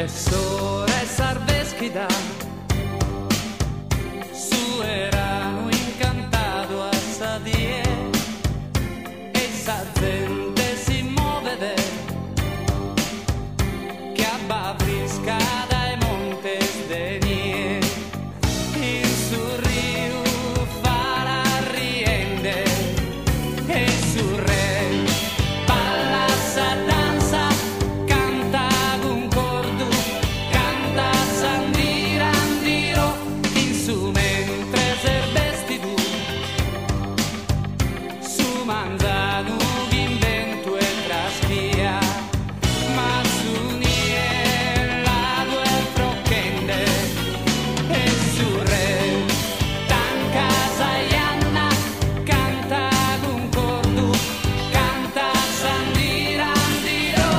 Professore Sarveschi su erano incantato a sadie e sa gente si muove che abbavrisca dai montes denie in su rio farà riende e su re balla sa danza canta un cordu canta sandirandiro in su mentre serbesti tu su manzanu invento e traschia ma su niella due procchende e su re tanca saianna canta un cordu canta sandirandiro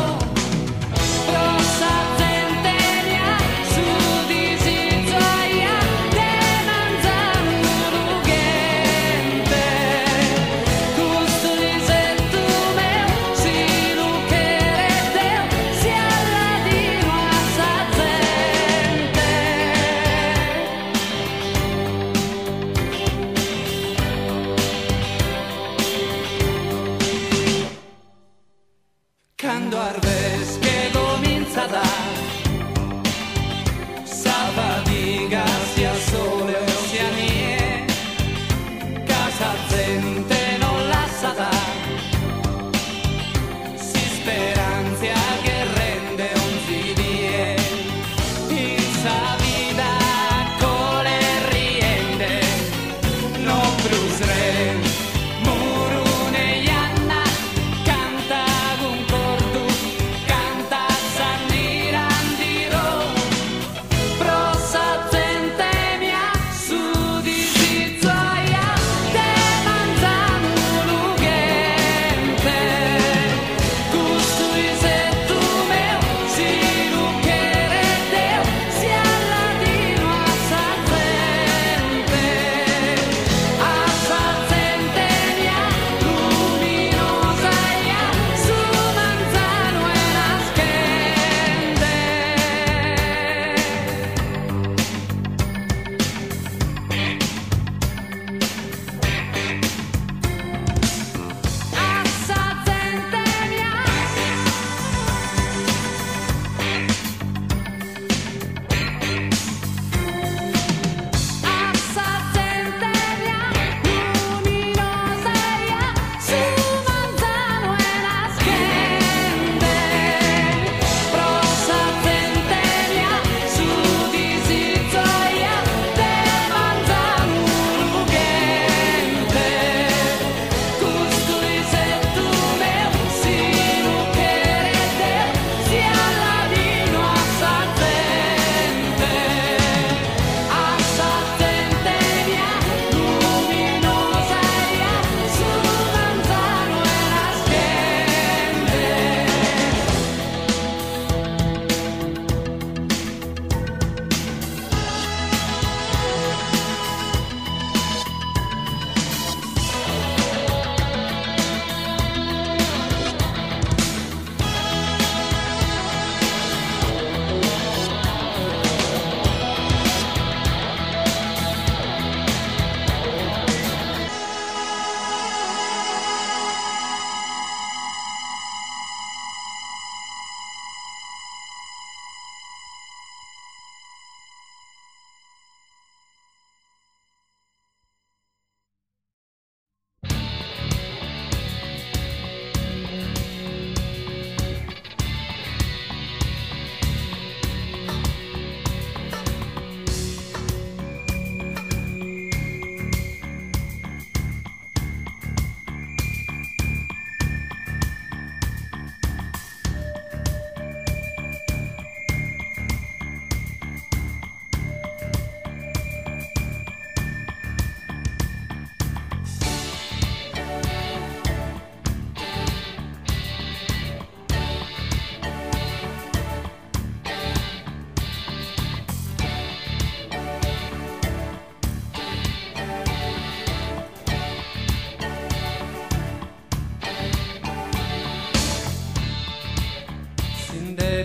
rossa zentenia su di si gioia de manzanu gente custodi se tu meu si luccherete si alladino a sa gente quando arves che comincia da sa fatica sia sole o sia nie casa gente non lascia da si speranza che rende un fidie in sa vita con le riende non brusre murune Ianna canta un cordu canta sandirandiro prosa gente mia su di si gioia de manzanu gente custui se tu meu si luccherete si alladino a sa gente mia luminosa ia su manzano e nascende a sa gente mia a sa gente mia luminosa ia su manzano e nascende prosa gente mia su di si gioia de manzano gente custui se tu meu si luccherete si alladino a sa gente mia luminosa ia su manzano e nascende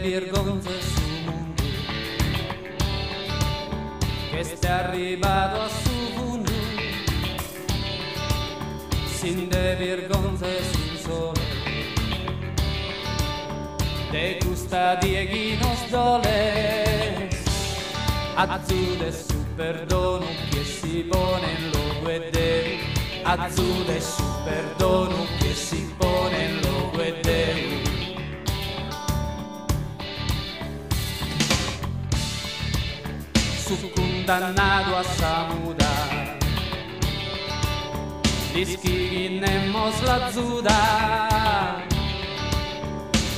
Virgonze su arrivato a su fundu, sin de vergonze sul sole, de gusta die nos dole, azzude su perdono che si pone in logo e devi, azzude su perdono che si pone in logo e devi. Su condannato a samuda, gli schighi nemmos la zuda,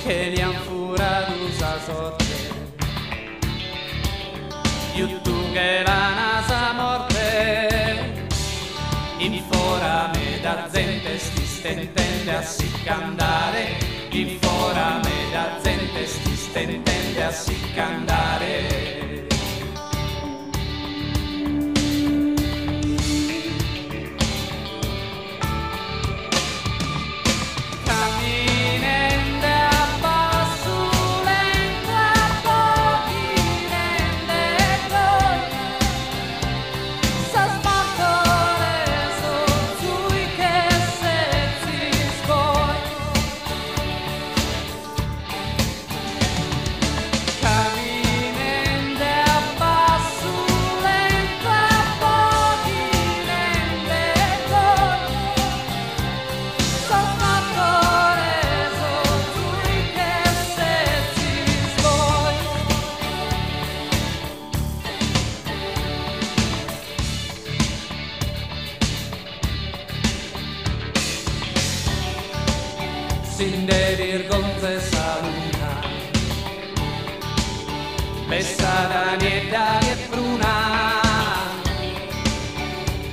che gli han furato sa sorte, YouTube che la nasa morte, in fora me da gente sti stentende a si candare, in fora me da gente sti stentende a si candare. Sin de vergonze saluta, bessata niedda che bruna,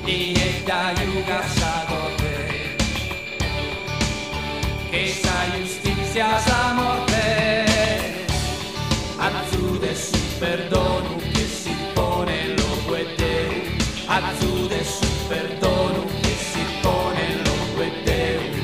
niedda yuga sa corte, che sa giustizia sa morte, azzude su perdono che si pone logo e Deu, azzude su perdono che si pone logo e Deu.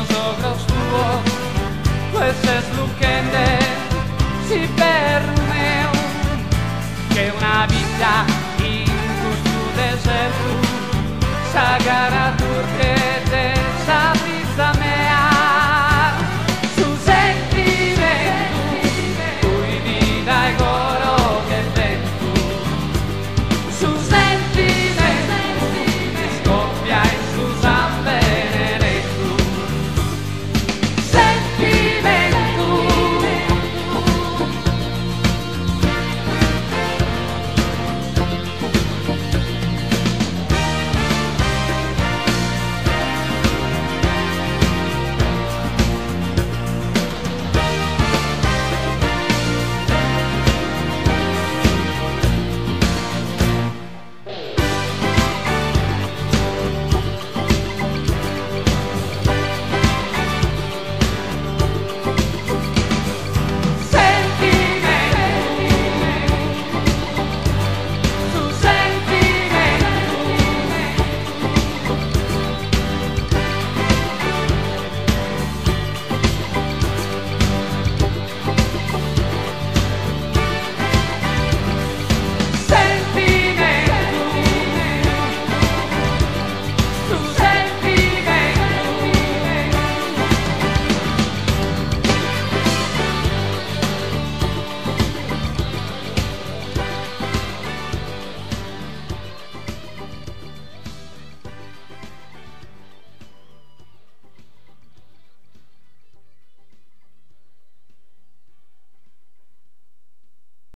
sogros tuo, queste slucchende si permeu, che una vita in questo deserto s'agara